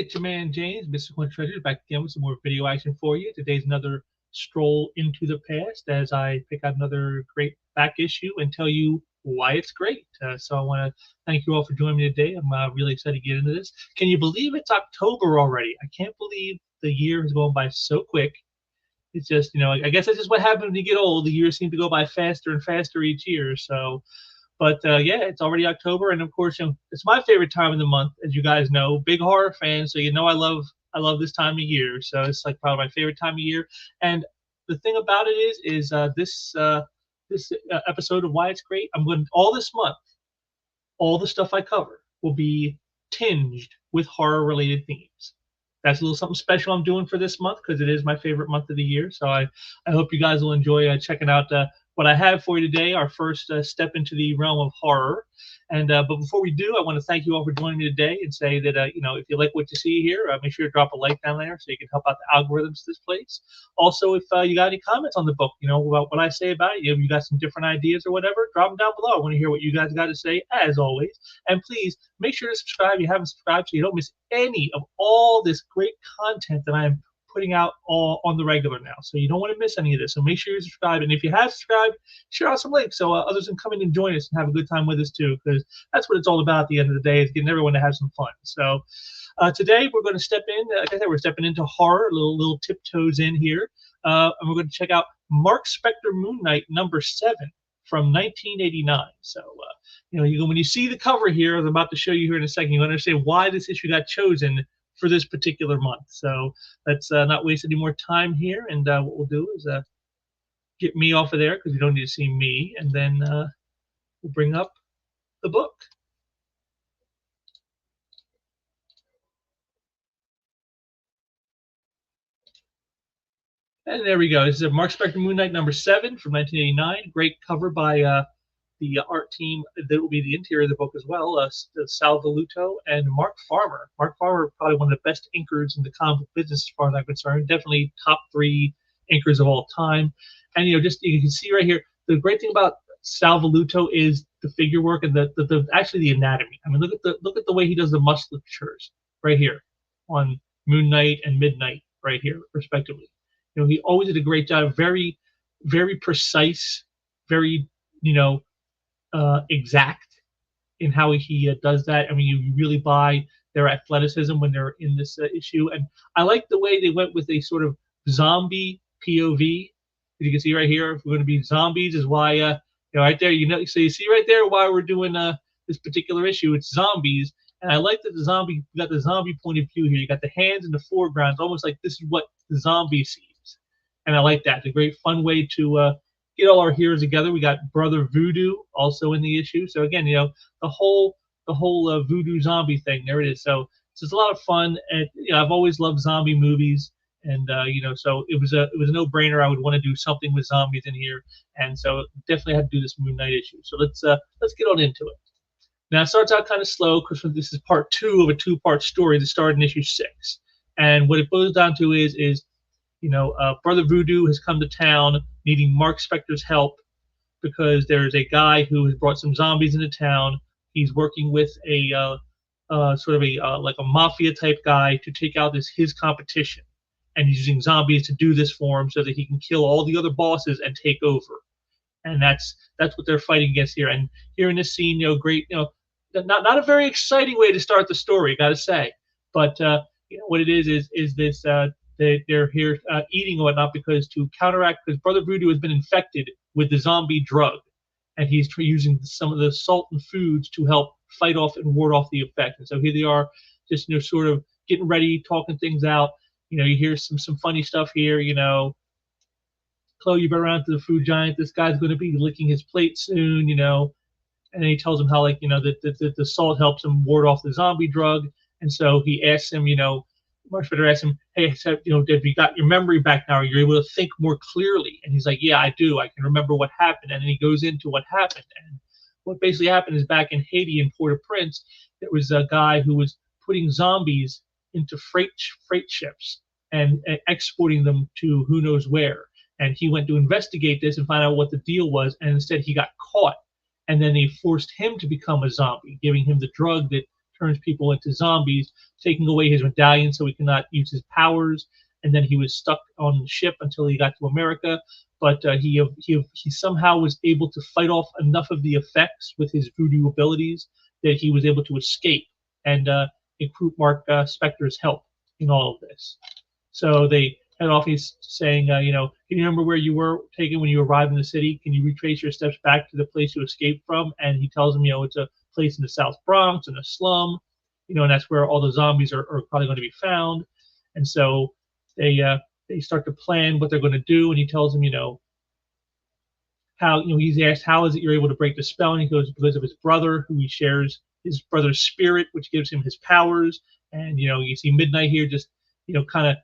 it's your man James, Mr. Quinn Treasures, back again with some more video action for you. Today's another stroll into the past as I pick out another great back issue and tell you why it's great. So I want to thank you all for joining me today. I'm really excited to get into this. Can you believe it's October already? I can't believe the year has gone by so quick. It's just, I guess that's just what happens when you get old. The years seem to go by faster and faster each year. So, but yeah, it's already October, and of course, it's my favorite time of the month, as you guys know. Big horror fan, so I love this time of year. So it's like probably my favorite time of year. And the thing about it is this episode of Why It's Great. I'm going all this month. All the stuff I cover will be tinged with horror-related themes. That's a little something special I'm doing for this month because it is my favorite month of the year. So I hope you guys will enjoy checking out what I have for you today, our first step into the realm of horror. And but before we do, I want to thank you all for joining me today and say that if you like what you see here, make sure to drop a like down there so you can help out the algorithms of this place. Also, if you got any comments on the book, about what I say about it, if you got some different ideas or whatever, drop them down below. I want to hear what you guys got to say as always. And please make sure to subscribe if you haven't subscribed so you don't miss any of all this great content that I'm putting out all on the regular now. So you don't want to miss any of this. So make sure you subscribe. And if you have subscribed, share out some links so others can come in and join us and have a good time with us too, because that's what it's all about at the end of the day, is getting everyone to have some fun. So today we're going to step in, like I said, we're stepping into horror, little tiptoes in here. And we're going to check out Marc Spector Moon Knight #7 from 1989. So, when you see the cover here, I'm about to show you here in a second, you'll understand why this issue got chosen for this particular month. So let's not waste any more time here. And what we'll do is get me off of there because you don't need to see me. And then we'll bring up the book. And there we go. This is a Marc Spector Moon Knight #7 from 1989. Great cover by the art team that will be the interior of the book as well, Sal Velluto and Mark Farmer. Mark Farmer, probably one of the best inkers in the comic book business as far as I'm concerned. Definitely top 3 inkers of all time. And you can see right here, the great thing about Sal Velluto is the figure work and actually the anatomy. I mean, look at the way he does the musculatures right here on Moon Knight and Midnight right here, respectively. He always did a great job. Very, very precise, very exact in how he does that. I mean, you really buy their athleticism when they're in this issue. And I like the way they went with a sort of zombie POV. As you can see right here, if we're going to be zombies, is why right there, so you see right there why we're doing this particular issue. It's zombies, and I like that you got the zombie point of view here. You got the hands in the foreground. It's almost like this is what the zombie sees, and I like that. It's a great fun way to get all our heroes together. We got Brother Voodoo also in the issue. So again, the whole Voodoo zombie thing. There it is. So it's a lot of fun. And I've always loved zombie movies, and so it was a no-brainer. I would want to do something with zombies in here, and so definitely had to do this Moon Knight issue. So let's get on into it. Now it starts out kind of slow because this is part 2 of a 2-part story that started in issue 6, and what it boils down to is Brother Voodoo has come to town needing Marc Spector's help because there's a guy who has brought some zombies into town. He's working with a sort of like a mafia type guy to take out his competition, and he's using zombies to do this for him so that he can kill all the other bosses and take over. And that's what they're fighting against here. And here in this scene, great, not a very exciting way to start the story, got to say, but what it is this. They're here eating and whatnot because Brother Voodoo has been infected with the zombie drug, and he's using some of the salt and foods to help fight off and ward off the effect. And so here they are, just sort of getting ready, talking things out. You hear some funny stuff here. Chloe, you better run to the food giant. This guy's going to be licking his plate soon. And then he tells him how that the salt helps him ward off the zombie drug. And so he asks him, Marc Spector asks him, hey, have you got your memory back now? Are you able to think more clearly? And he's like, yeah, I do. I can remember what happened. And then he goes into what happened. And what basically happened is back in Haiti in Port-au-Prince, there was a guy who was putting zombies into freight ships and exporting them to who knows where. And he went to investigate this and find out what the deal was. And instead he got caught. And then they forced him to become a zombie, giving him the drug that turns people into zombies, taking away his medallion so he cannot use his powers. And then he was stuck on the ship until he got to America. But he somehow was able to fight off enough of the effects with his voodoo abilities that he was able to escape and recruit Marc Spector's help in all of this. So they head off. He's saying, can you remember where you were taken when you arrived in the city? Can you retrace your steps back to the place you escaped from? And he tells him, it's a place in the South Bronx, in a slum, and that's where all the zombies are probably going to be found. And so they start to plan what they're going to do. And he tells them, how, he's asked, how is it you're able to break the spell? And he goes, because of his brother, who he shares his brother's spirit, which gives him his powers. And, you see Midnight here just, kind of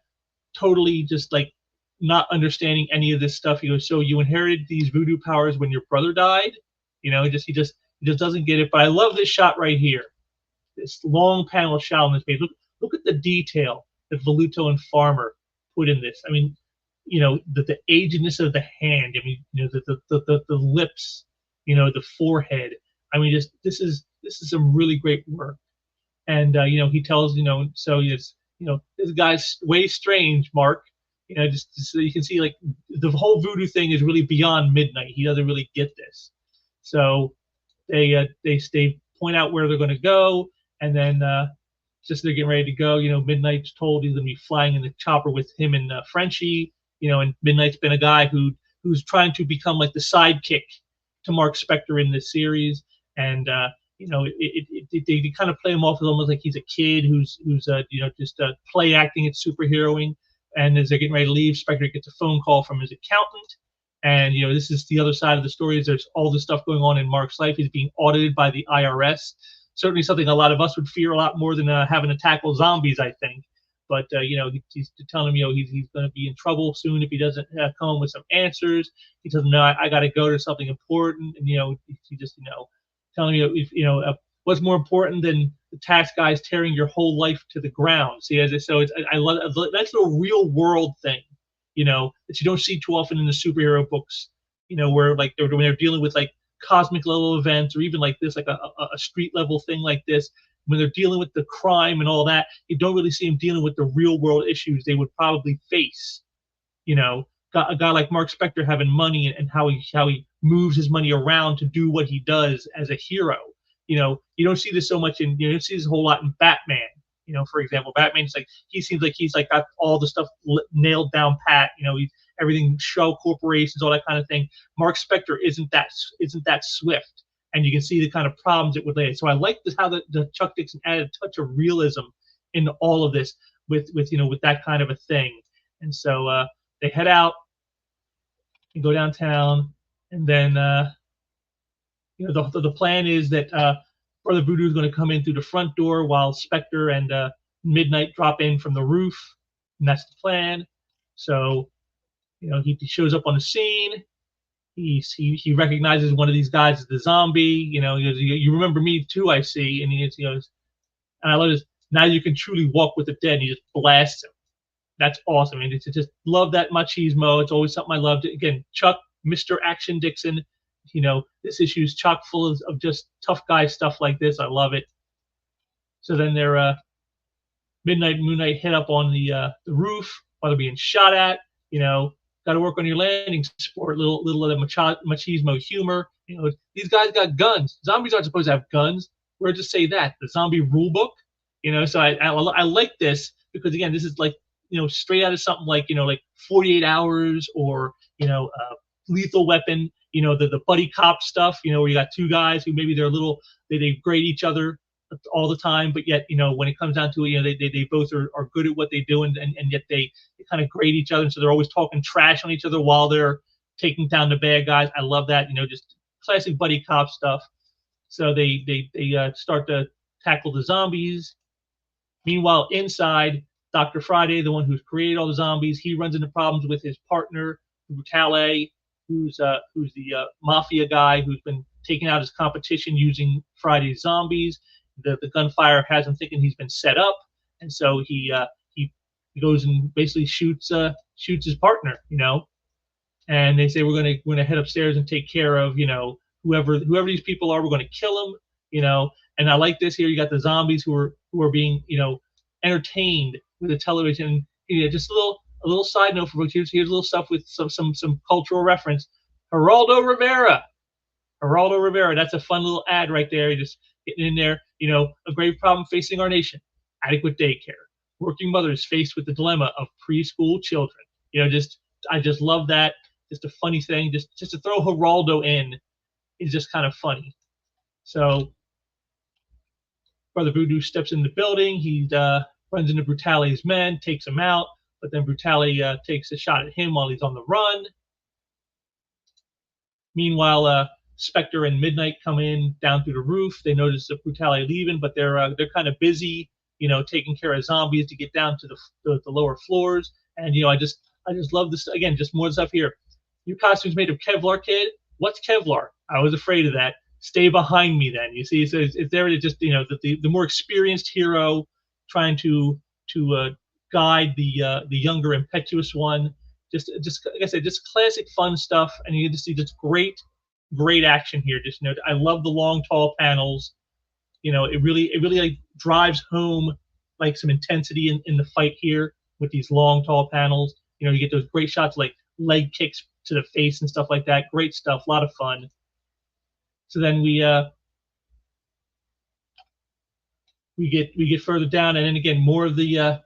totally just like not understanding any of this stuff. He goes, so you inherited these voodoo powers when your brother died? He just doesn't get it. But I love this shot right here. This long panel shot on this page. Look at the detail that Voluto and Farmer put in this. I mean, the agedness of the hand. I mean, the lips, the forehead. I mean, this is some really great work. And he tells, so it's, this guy's way strange, Mark. Just so you can see, like, the whole voodoo thing is really beyond Midnight. He doesn't really get this. So they point out where they're going to go, and then just they're getting ready to go. Midnight's told he's going to be flying in the chopper with him and Frenchie. And Midnight's been a guy who's trying to become like the sidekick to Marc Spector in this series, and they kind of play him off as almost like he's a kid who's just play acting at superheroing. And as they're getting ready to leave, Spector gets a phone call from his accountant, and this is the other side of the story. Is there's all this stuff going on in Mark's life. He's being audited by the IRS. Certainly something a lot of us would fear a lot more than having to tackle zombies, I think. But he's telling him, he's going to be in trouble soon if he doesn't come up with some answers. He tells him, no, I got to go to something important, and he just telling you, if what's more important than the tax guys tearing your whole life to the ground. See, I love that's a real world thing, that you don't see too often in the superhero books, where like when they're dealing with like cosmic level events or even like this, like a street level thing like this. When they're dealing with the crime and all that, you don't really see them dealing with the real world issues they would probably face. A guy like Marc Spector having money and how he moves his money around to do what he does as a hero. You don't see this so much you don't see this a whole lot in Batman. For example, Batman's like, he seems like he's like got all the stuff nailed down pat. Everything, shell corporations, all that kind of thing. Marc Spector isn't that swift. And you can see the kind of problems it would lay. So I like how the Chuck Dixon added a touch of realism into all of this with that kind of a thing. And so they head out and go downtown, and then the plan is that Brother Voodoo is going to come in through the front door while Spector and Midnight drop in from the roof, and that's the plan. So he shows up on the scene. He recognizes one of these guys as the zombie. He goes, you remember me too, I see. And he goes, and I love this. Now you can truly walk with the dead. And he just blasts him. That's awesome. And it's just love that machismo. It's always something I loved. Again, Chuck, Mr. Action Dixon. This issue is chock full of just tough guy stuff like this. I love it. So then they're Midnight and Moon Knight hit up on the roof while they're being shot at. Got to work on your landing sport. Little of the machismo humor. These guys got guns. Zombies aren't supposed to have guns. Where'd you say that? The zombie rule book. So I like this because again, this is like straight out of something like like 48 Hours or Lethal Weapon. The buddy cop stuff. Where you got two guys who maybe they grade each other all the time, but yet when it comes down to it, they both are good at what they do, and yet they kind of grade each other, and so they're always talking trash on each other while they're taking down the bad guys. I love that, just classic buddy cop stuff. So they start to tackle the zombies. Meanwhile, inside, Dr. Friday, the one who's created all the zombies, he runs into problems with his partner Brutale, who's the mafia guy who's been taking out his competition using Friday's zombies. The gunfire has him thinking he's been set up, and so he goes and basically shoots his partner, and they say we're gonna head upstairs and take care of whoever these people are. We're gonna kill them, you know. And I like this here. You got the zombies who are being, entertained with the television. Just a little side note for folks. Here's a little stuff with some cultural reference. Geraldo Rivera. Geraldo Rivera. That's a fun little ad right there. You're just getting in there. A grave problem facing our nation: adequate daycare. Working mothers faced with the dilemma of preschool children. Just I just love that. Just a funny thing. Just to throw Geraldo in is just kind of funny. So Brother Voodoo steps in the building. He runs into Brutali's men, takes him out, but then Brutali takes a shot at him while he's on the run. Meanwhile, Spector and Midnight come in down through the roof. They notice the Brutali leaving, but they're kind of busy, taking care of zombies to get down to the lower floors. And I just love this again. Just more stuff here. Your costume's made of Kevlar, kid. What's Kevlar? I was afraid of that. Stay behind me, then. You see, so it's there to just the more experienced hero trying to guide the younger impetuous one. Just like I said, just classic fun stuff, and you just see just great action here. Just I love the long tall panels. It really like drives home like some intensity in the fight here with these long tall panels. You get those great shots like leg kicks to the face and stuff like that. Great stuff, a lot of fun. So then we get further down, and then again more of the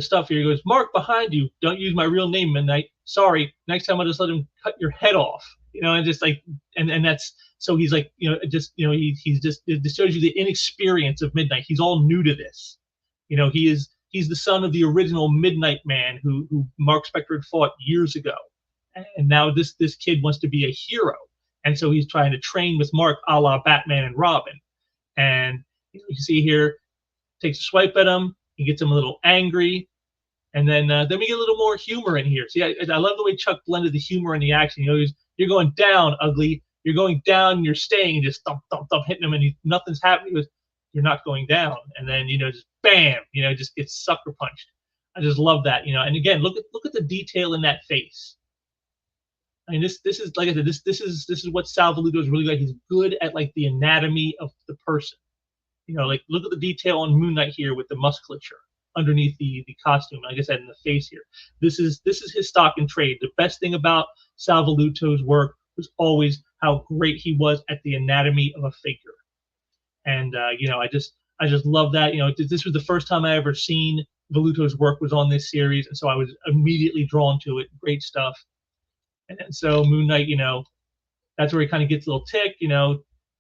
stuff here. He goes, Mark, behind you. Don't use my real name, Midnight. Sorry. Next time I'll just let him cut your head off. And just like and that's so he's like he's just it shows you the inexperience of Midnight. He's all new to this. He's the son of the original Midnight Man who Marc Spector had fought years ago, and now this kid wants to be a hero. And so he's trying to train with Mark, a la Batman and Robin. And you see here, takes a swipe at him. He gets him a little angry. And then we get a little more humor in here. See, I love the way Chuck blended the humor and the action. You're going down, ugly. You're going down, and you're staying, and just thump, thump, thump, hitting him, and nothing's happening. He goes, you're not going down. And then, just bam, just gets sucker punched. I just love that, And again, look at the detail in that face. I mean, this is like I said, this is what Sal Velluto is really like. He's good at like the anatomy of the person. Like look at the detail on Moon Knight here with the musculature underneath the costume. Like I said, in the face here. This is his stock and trade. The best thing about Sal Velluto's work was always how great he was at the anatomy of a figure. And I just love that. This was the first time I ever seen Velluto's work was on this series, and so I was immediately drawn to it. Great stuff. And so Moon Knight, that's where he kind of gets a little tick,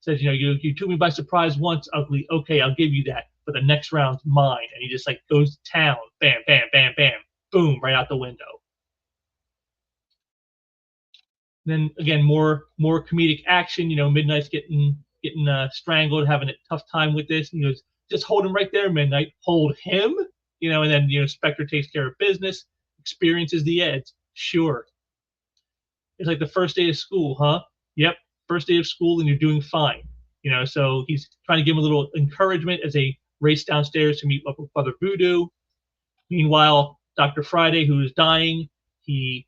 says, you took me by surprise once, ugly. Okay, I'll give you that. But the next round's mine. And he just like goes to town. Bam, bam, bam, bam. Boom, right out the window. Then again, more comedic action. Midnight's getting strangled, having a tough time with this. And he goes, just hold him right there, Midnight. Hold him? And then, Spector takes care of business, experiences the edge. Sure. It's like the first day of school, huh? Yep, first day of school, and you're doing fine. So he's trying to give him a little encouragement as they race downstairs to meet up with Brother Voodoo. Meanwhile, Dr. Friday, who is dying, he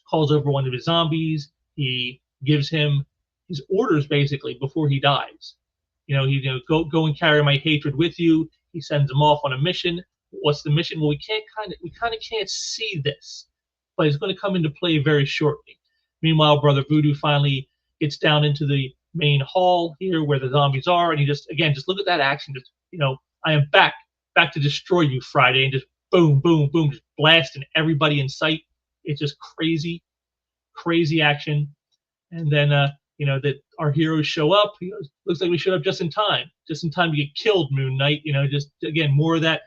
calls over one of his zombies. He gives him his orders basically before he dies. Go and carry my hatred with you. He sends him off on a mission. What's the mission? Well, we kind of can't see this, but it's going to come into play very shortly. Meanwhile, Brother Voodoo finally gets down into the main hall here where the zombies are, and he just look at that action. Just I am back to destroy you, Friday, and just boom, boom, boom, just blasting everybody in sight. It's just crazy action. And then that our heroes show up. He goes, looks like we showed up just in time to get killed, Moon Knight. Just again more of that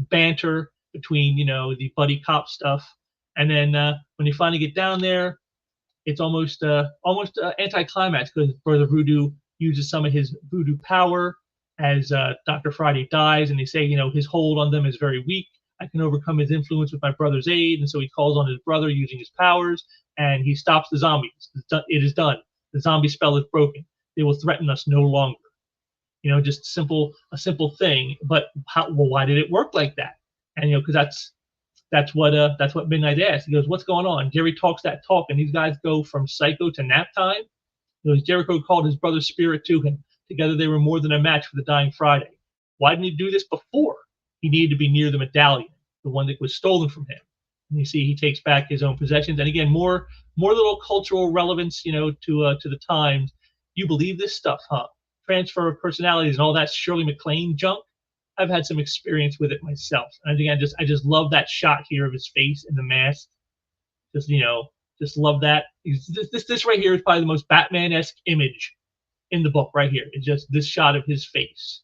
banter between the buddy cop stuff. And then when you finally get down there, it's almost anticlimax because Brother Voodoo uses some of his voodoo power as Dr. Friday dies, and they say his hold on them is very weak. I can overcome his influence with my brother's aid, and so he calls on his brother using his powers, and he stops the zombies. It is done. The zombie spell is broken. They will threaten us no longer. Just a simple thing. But why did it work like that? And because that's what Midnight asked. He goes, "What's going on?" Jerry talks that talk, and these guys go from psycho to nap time. Jericho called his brother's spirit to him. Together they were more than a match for the dying Friday. Why didn't he do this before? He needed to be near the medallion, the one that was stolen from him. And you see, he takes back his own possessions. And again, more little cultural relevance, to the times. You believe this stuff, huh? Transfer of personalities and all that Shirley MacLaine junk. I've had some experience with it myself. And I think I just love that shot here of his face in the mask. Just love that. This right here is probably the most Batman-esque image in the book right here. It's just this shot of his face.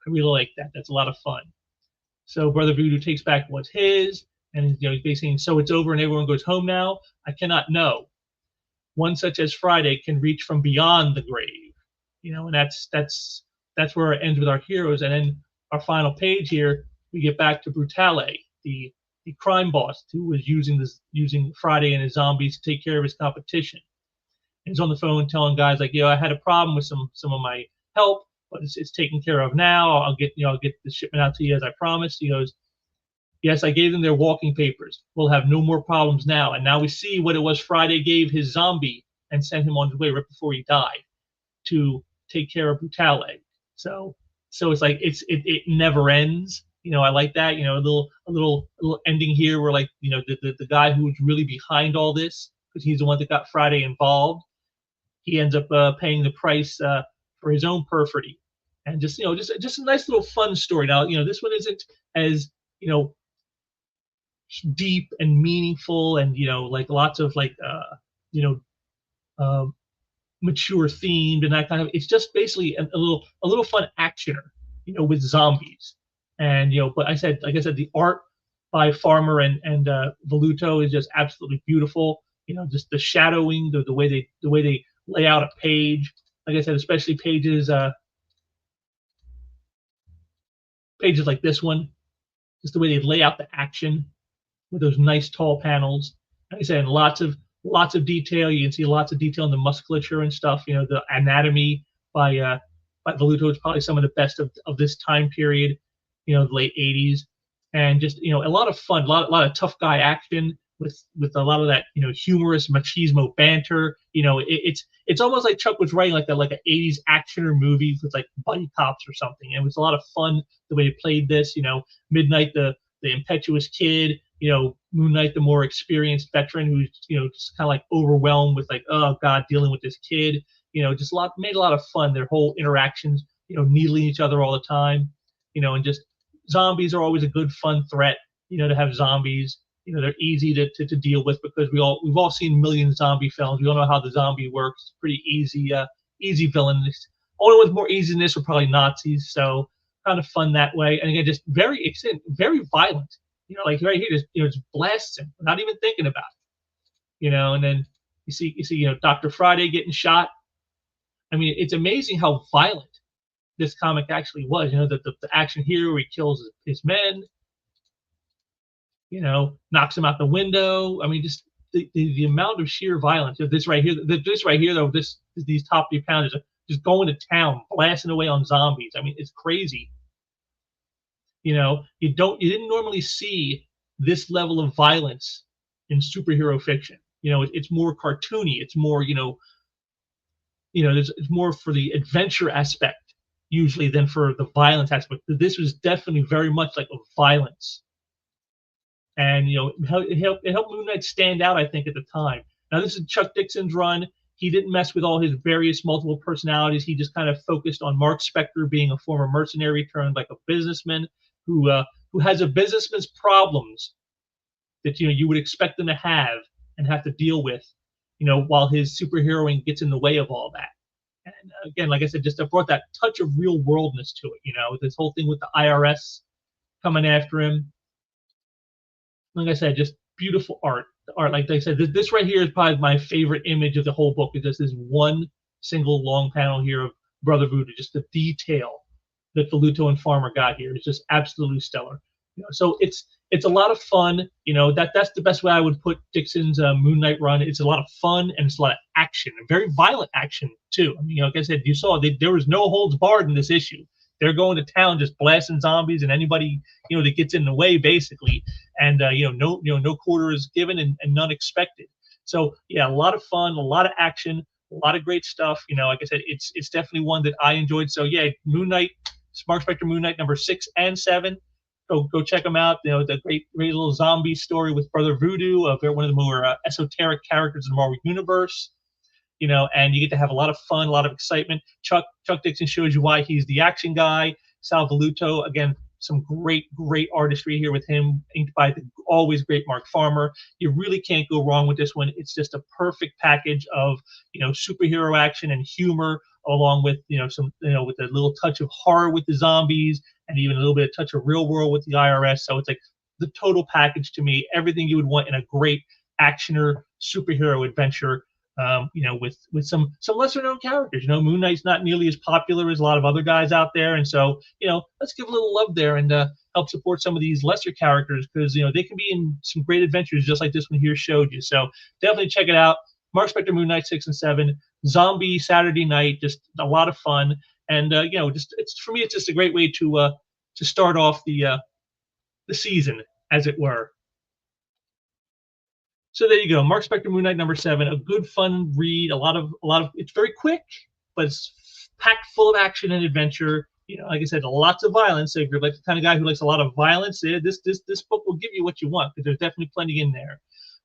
I really like that. That's a lot of fun. So Brother Voodoo takes back what's his, and he's basically saying, so it's over and everyone goes home now? I cannot know. One such as Friday can reach from beyond the grave. And that's where it ends with our heroes. And then our final page here, we get back to Brutale, the crime boss who was using Friday and his zombies to take care of his competition. And he's on the phone telling guys like, I had a problem with some of my help, but it's taken care of now. I'll get the shipment out to you as I promised. He goes, yes, I gave them their walking papers. We'll have no more problems now. And now we see what it was Friday gave his zombie and sent him on his way right before he died to take care of Brutale. So it's like it never ends. I like that. A little ending here where like the guy who was really behind all this, because he's the one that got Friday involved, he ends up paying the price for his own perfidy, and just a nice little fun story. Now this one isn't as deep and meaningful, and like lots of like mature themed and that kind of. It's just basically a little fun actioner, with zombies. And but like I said, the art by Farmer and Voluto is just absolutely beautiful. Just the shadowing, the way they lay out a page. Like I said, especially pages like this one, just the way they lay out the action with those nice tall panels. Like I said, and lots of detail. You can see lots of detail in the musculature and stuff. The anatomy by Voluto is probably some of the best of this time period. The late '80s, and just a lot of fun, a lot of tough guy action with a lot of that humorous machismo banter. It's almost like Chuck was writing like an '80s action or movie with like buddy cops or something. And it was a lot of fun the way he played this. Midnight the impetuous kid. Moon Knight the more experienced veteran who's just kind of like overwhelmed with like, oh God, dealing with this kid. Just made a lot of fun. Their whole interactions, needling each other all the time. And just zombies are always a good fun threat. To have zombies. They're easy to deal with because we've all seen million zombie films. We all know how the zombie works. It's pretty easy villain. Only ones more easy than this are probably Nazis. So kind of fun that way. And again, just very violent. Like right here, just blasts him, not even thinking about it. And then you see, Dr. Friday getting shot. I mean, it's amazing how violent this comic actually was. The action here where he kills his men, knocks him out the window. I mean, just the amount of sheer violence. This right here, though, these top 3 pounders are just going to town, blasting away on zombies. I mean, it's crazy. You didn't normally see this level of violence in superhero fiction. It's more cartoony. It's more, it's more for the adventure aspect usually than for the violence aspect. This was definitely very much like a violence. And it helped Moon Knight stand out, I think, at the time. Now this is Chuck Dixon's run. He didn't mess with all his various multiple personalities. He just kind of focused on Marc Spector being a former mercenary turned like a businessman who has a businessman's problems that you would expect them to have and have to deal with, while his superheroing gets in the way of all that. And again, like I said, just brought that touch of real worldness to it. This whole thing with the IRS coming after him. Like I said, just beautiful art. The art, like I said, this right here is probably my favorite image of the whole book. Is just this one single long panel here of Brother Voodoo. Just the detail that Voluto and Farmer got here is just absolutely stellar. So it's a lot of fun. That's the best way I would put Dixon's Moon Knight run. It's a lot of fun and it's a lot of action, and very violent action too. I mean, like I said, you saw there was no holds barred in this issue. They're going to town just blasting zombies and anybody that gets in the way basically, and no quarter is given and none expected. So yeah, a lot of fun, a lot of action, A lot of great stuff. Like I said, it's definitely one that I enjoyed. So yeah, Moon Knight, Mark Spector Moon Knight number 6 and 7. Go check them out. The great little zombie story with Brother Voodoo, one of the more esoteric characters in the Marvel universe. And you get to have a lot of fun, a lot of excitement. Chuck Dixon shows you why he's the action guy. Sal Voluto, again, some great artistry here with him, inked by the always great Mark Farmer. You really can't go wrong with this one. It's just a perfect package of superhero action and humor, along with some with a little touch of horror with the zombies, and even a little bit of touch of real world with the IRS. So it's like the total package to me, everything you would want in a great actioner superhero adventure. With some lesser known characters. Moon Knight's not nearly as popular as a lot of other guys out there, and so let's give a little love there and help support some of these lesser characters, because they can be in some great adventures just like this one here showed you. So definitely check it out. Mark Spector Moon Knight 6 and 7, Zombie Saturday Night, just a lot of fun, and just it's for me, it's just a great way to start off the season, as it were. So there you go, Mark Spector Moon Knight number 7, a good fun read. A lot of it's very quick, but it's packed full of action and adventure. Like I said, lots of violence. So if you're like the kind of guy who likes a lot of violence, this book will give you what you want, because there's definitely plenty in there.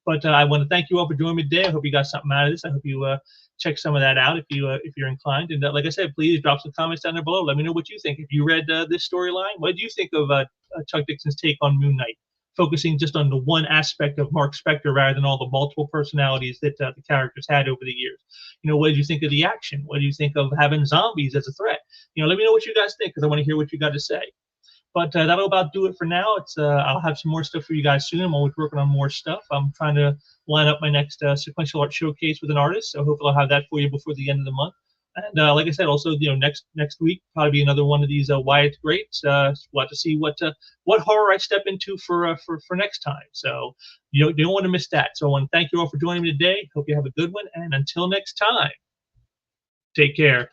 But I want to thank you all for joining me today. I hope you got something out of this. I hope you check some of that out if you're inclined. And like I said, please drop some comments down there below. Let me know what you think. If you read this storyline, what do you think of Chuck Dixon's take on Moon Knight, focusing just on the one aspect of Mark Spector rather than all the multiple personalities that the characters had over the years? What did you think of the action? What do you think of having zombies as a threat? Let me know what you guys think, because I want to hear what you got to say. But that'll about do it for now. I'll have some more stuff for you guys soon. I'm always working on more stuff. I'm trying to line up my next sequential art showcase with an artist, so hopefully I'll have that for you before the end of the month. And like I said, also next week probably be another one of these Wyatt's Greats. We'll have to see what horror I step into for next time. So you don't want to miss that. So I want to thank you all for joining me today. Hope you have a good one, and until next time, take care.